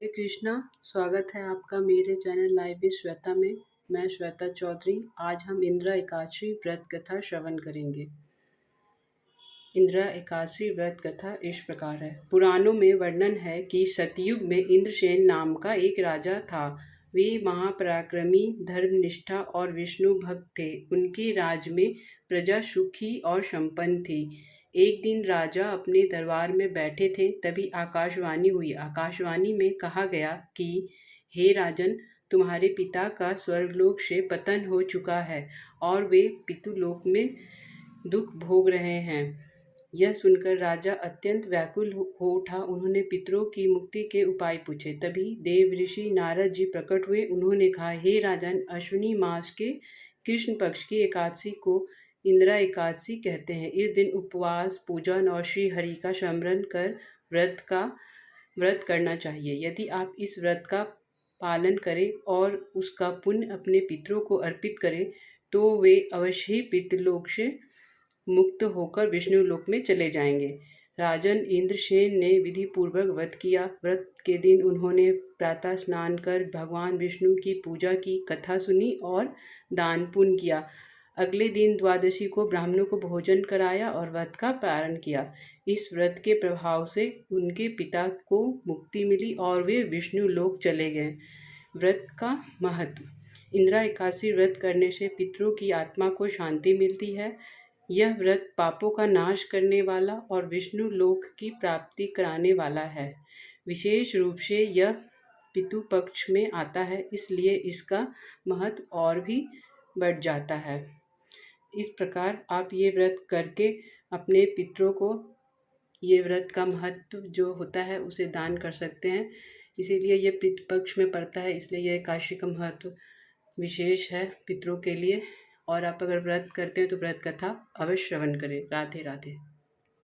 हरे कृष्णा। स्वागत है आपका मेरे चैनल लाइव विद श्वेता में। मैं श्वेता चौधरी। आज हम इंदिरा एकादशी व्रत कथा श्रवण करेंगे। इंदिरा एकादशी व्रत कथा इस प्रकार है। पुराणों में वर्णन है कि सतयुग में इंद्रसेन नाम का एक राजा था। वे महापराक्रमी, धर्मनिष्ठा और विष्णु भक्त थे। उनके राज में प्रजा सुखी और संपन्न थी। एक दिन राजा अपने दरबार में बैठे थे, तभी आकाशवाणी हुई। आकाशवाणी में कहा गया कि हे राजन, तुम्हारे पिता का स्वर्गलोक से पतन हो चुका है और वे पितृलोक में दुख भोग रहे हैं। यह सुनकर राजा अत्यंत व्याकुल हो उठा। उन्होंने पितरों की मुक्ति के उपाय पूछे। तभी देव ऋषि नारद जी प्रकट हुए। उन्होंने कहा, हे राजन, अश्विनी मास के कृष्ण पक्ष की एकादशी को इंदिरा एकादशी कहते हैं। इस दिन उपवास, पूजन और श्री हरि का स्मरण कर व्रत करना चाहिए। यदि आप इस व्रत का पालन करें और उसका पुण्य अपने पितरों को अर्पित करें तो वे अवश्य ही पितृलोक से मुक्त होकर विष्णु लोक में चले जाएंगे। राजन इंद्रसेन ने विधि पूर्वक व्रत किया। व्रत के दिन उन्होंने प्रातः स्नान कर भगवान विष्णु की पूजा की, कथा सुनी और दान पुण्य किया। अगले दिन द्वादशी को ब्राह्मणों को भोजन कराया और व्रत का पारण किया। इस व्रत के प्रभाव से उनके पिता को मुक्ति मिली और वे विष्णु लोक चले गए। व्रत का महत्व। इंदिरा एकादशी व्रत करने से पितरों की आत्मा को शांति मिलती है। यह व्रत पापों का नाश करने वाला और विष्णु लोक की प्राप्ति कराने वाला है। विशेष रूप से यह पितृ पक्ष में आता है, इसलिए इसका महत्व और भी बढ़ जाता है। इस प्रकार आप ये व्रत करके अपने पितरों को ये व्रत का महत्व जो होता है उसे दान कर सकते हैं। इसीलिए ये पितृ पक्ष में पड़ता है, इसलिए यह एकादशी का महत्व विशेष है पितरों के लिए। और आप अगर व्रत करते हैं तो व्रत कथा अवश्य श्रवण करें। राधे राधे।